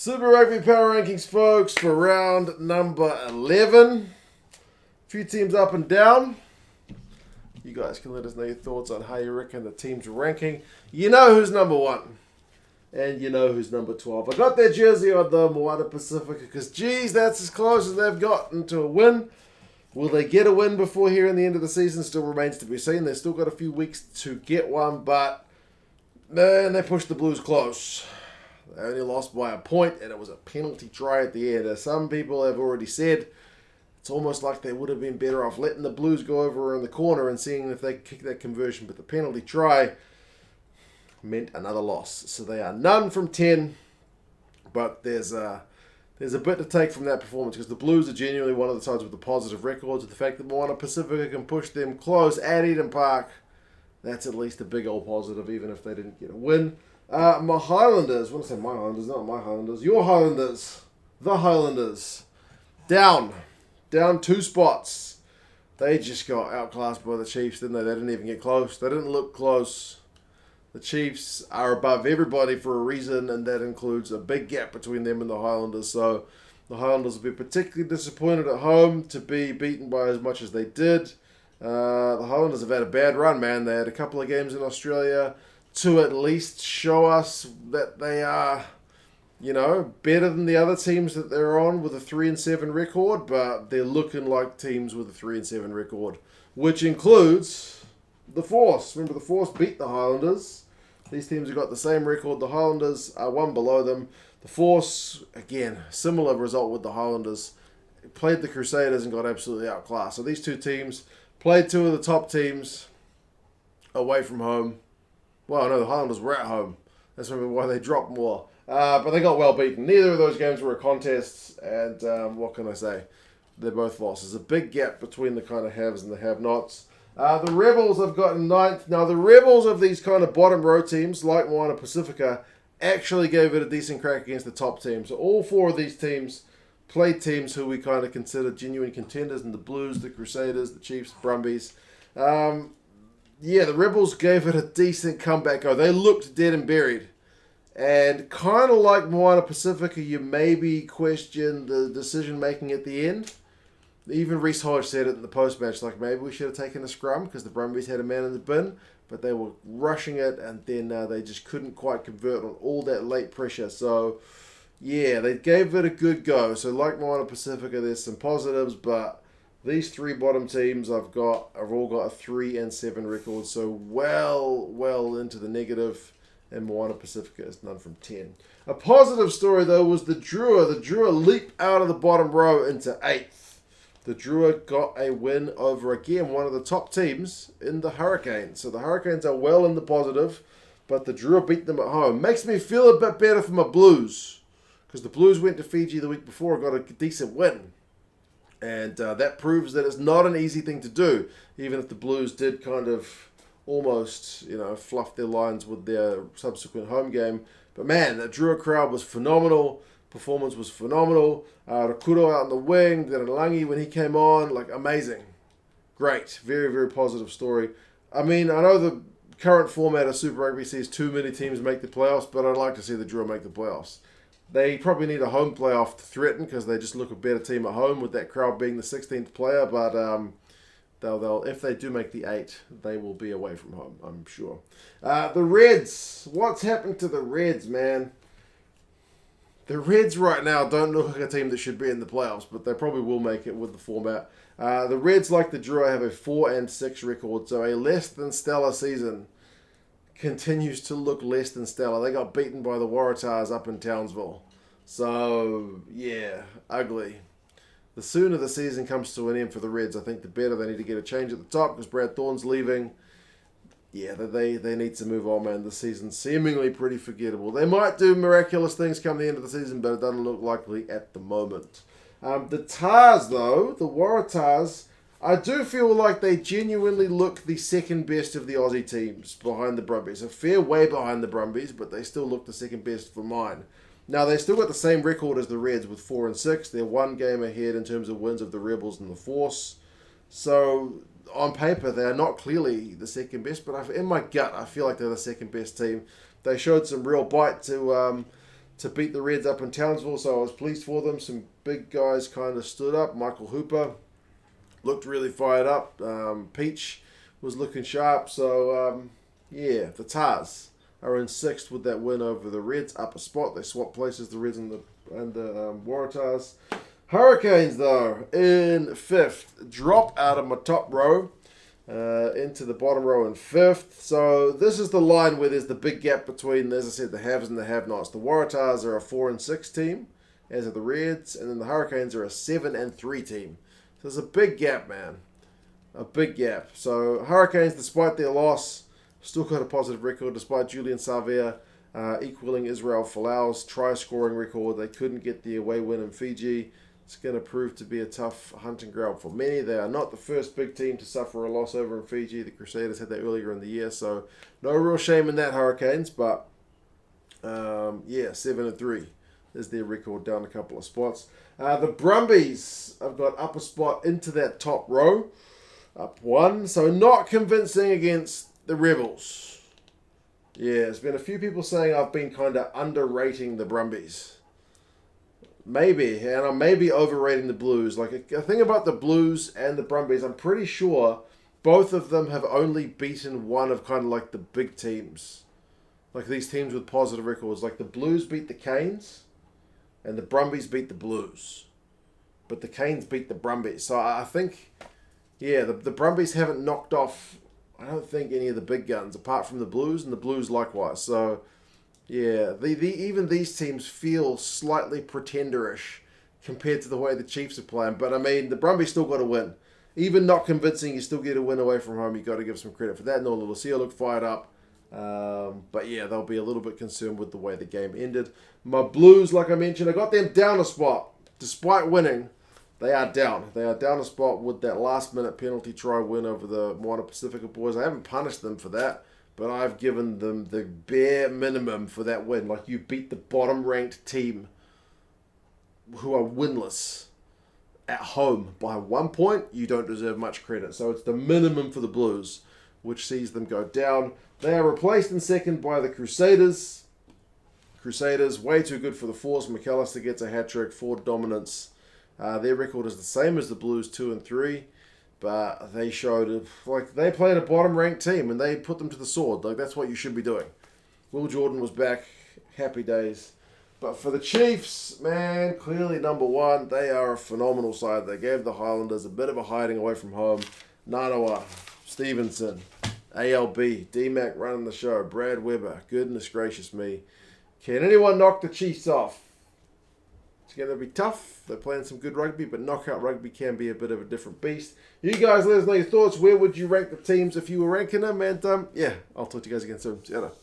Super Rugby Power Rankings, folks, for round number 11. A few teams up and down. You guys can let us know your thoughts on how you reckon the teams are ranking. You know who's number 1. And you know who's number 12. I got their jersey on the Moana Pasifika because, geez, that's as close as they've gotten to a win. Will they get a win before here in the end of the season? Still remains to be seen. They've still got a few weeks to get one, but man, they pushed the Blues close. They only lost by a point, and it was a penalty try at the end. As some people have already said, it's almost like they would have been better off letting the Blues go over in the corner and seeing if they could kick that conversion. But the penalty try meant another loss. So they are none from 10, but there's a bit to take from that performance because the Blues are genuinely one of the sides with the positive records. The fact that Moana Pasifika can push them close at Eden Park, that's at least a big old positive, even if they didn't get a win. My Highlanders, I want to say my Highlanders, not my Highlanders, your Highlanders, the Highlanders, down 2 spots. They just got outclassed by the Chiefs, didn't they? They didn't even get close. They didn't look close. The Chiefs are above everybody for a reason, and that includes a big gap between them and the Highlanders. So the Highlanders will be particularly disappointed at home to be beaten by as much as they did. The Highlanders have had a bad run, man. They had a couple of games in Australia to at least show us that they are, better than the other teams that they're on with a 3-7 record, but they're looking like teams with a 3-7 record, which includes the Force. Remember, the Force beat the Highlanders. These teams have got the same record. The Highlanders are one below them. The Force, again, similar result with the Highlanders, played the Crusaders and got absolutely outclassed. So these two teams played 2 of the top teams away from home. Well, no, the Highlanders were at home. That's maybe why they dropped more. But they got well beaten. Neither of those games were a contest. And what can I say? They're both losses. A big gap between the kind of haves and the have-nots. The Rebels have gotten 9th. Now, the Rebels of these kind of bottom row teams, like Moana Pasifika, actually gave it a decent crack against the top teams. So all 4 of these teams played teams who we kind of consider genuine contenders in the Blues, the Crusaders, the Chiefs, Brumbies. The Rebels gave it a decent comeback go. They looked dead and buried. And kind of like Moana Pasifika, you maybe question the decision-making at the end. Even Reece Hodge said it in the post-match, like maybe we should have taken a scrum because the Brumbies had a man in the bin, but they were rushing it, and then they just couldn't quite convert on all that late pressure. So, yeah, they gave it a good go. So like Moana Pasifika, there's some positives, but these 3 bottom teams have all got a 3-7 record, so well into the negative, and Moana Pasifika is none from 10. A positive story, though, was the Drua. The Drua leap out of the bottom row into 8th. The Drua got a win over, again, one of the top teams in the Hurricanes. So the Hurricanes are well in the positive, but the Drua beat them at home. Makes me feel a bit better for my Blues, because the Blues went to Fiji the week before and got a decent win. And that proves that it's not an easy thing to do, even if the Blues did kind of almost, fluff their lines with their subsequent home game. But man, that Drua crowd was phenomenal. Performance was phenomenal. Rakuro out on the wing, Langi when he came on, amazing. Great. Very, very positive story. I mean, I know the current format of Super Rugby sees too many teams make the playoffs, but I'd like to see the Drua make the playoffs. They probably need a home playoff to threaten because they just look a better team at home with that crowd being the 16th player. But they'll if they do make the 8, they will be away from home, I'm sure. The Reds. What's happened to the Reds, man? The Reds right now don't look like a team that should be in the playoffs, but they probably will make it with the format. The Reds, like the Drua, have a 4-6 record, so a less than stellar season continues to look less than stellar. They got beaten by the Waratahs up in Townsville. So, yeah, ugly. The sooner the season comes to an end for the Reds, I think the better. They need to get a change at the top because Brad Thorne's leaving. Yeah, they need to move on, man. The season's seemingly pretty forgettable. They might do miraculous things come the end of the season, but it doesn't look likely at the moment. The Tars, though, the Waratahs, I do feel like they genuinely look the second best of the Aussie teams behind the Brumbies. A fair way behind the Brumbies, but they still look the second best for mine. Now, they still got the same record as the Reds with 4-6. They're 1 game ahead in terms of wins of the Rebels and the Force. So, on paper, they are not clearly the second best, but in my gut, I feel like they're the second best team. They showed some real bite to to beat the Reds up in Townsville, so I was pleased for them. Some big guys kind of stood up. Michael Hooper looked really fired up. Peach was looking sharp. So, yeah, the Tars are in 6th with that win over the Reds, up a spot. They swapped places, the Reds and the Waratahs. Hurricanes, though, in 5th. Drop out of my top row into the bottom row in 5th. So this is the line where there's the big gap between, as I said, the haves and the have-nots. The Waratahs are a 4 and 6 team, as are the Reds, and then the Hurricanes are a 7 and 3 team. So there's a big gap, man. A big gap. So Hurricanes, despite their loss, still got a positive record, despite Julian Savea equaling Israel Folau's try-scoring record. They couldn't get the away win in Fiji. It's going to prove to be a tough hunting ground for many. They are not the first big team to suffer a loss over in Fiji. The Crusaders had that earlier in the year, so no real shame in that, Hurricanes. But, yeah, 7 and 3 is their record, down a couple of spots. The Brumbies have got up a spot into that top row, up 1. So not convincing against the Rebels. Yeah, there's been a few people saying I've been kind of underrating the Brumbies. Maybe, and I'm maybe overrating the Blues. Like, a thing about the Blues and the Brumbies, I'm pretty sure both of them have only beaten one of kind of like the big teams. Like these teams with positive records. Like the Blues beat the Canes and the Brumbies beat the Blues. But the Canes beat the Brumbies. So I think, yeah, the Brumbies haven't knocked off, I don't think, any of the big guns apart from the Blues, and the Blues likewise. So, yeah, even these teams feel slightly pretenderish compared to the way the Chiefs are playing. But, I mean, the Brumbies still got to win. Even not convincing, you still get a win away from home. You got to give some credit for that. Nola Lucia looked fired up. But, yeah, they'll be a little bit concerned with the way the game ended. My Blues, like I mentioned, I got them down a spot. Despite winning, they are down. They are down a spot with that last-minute penalty try win over the Moana Pasifika boys. I haven't punished them for that, but I've given them the bare minimum for that win. Like, you beat the bottom-ranked team who are winless at home by 1 point. You don't deserve much credit. So it's the minimum for the Blues, which sees them go down. They are replaced in 2nd by the Crusaders. Crusaders, way too good for the Force. McAllister gets a hat-trick, forward dominance. Their record is the same as the Blues, 2 and 3. But they showed, like, they played a bottom-ranked team, and they put them to the sword. Like, that's what you should be doing. Will Jordan was back. Happy days. But for the Chiefs, man, clearly number 1. They are a phenomenal side. They gave the Highlanders a bit of a hiding away from home. Nanawa, Stevenson, ALB, D-Mac running the show, Brad Weber. Goodness gracious me. Can anyone knock the Chiefs off? It's going to be tough. They're playing some good rugby, but knockout rugby can be a bit of a different beast. You guys let us know your thoughts. Where would you rank the teams if you were ranking them? And, yeah, I'll talk to you guys again soon. See you later.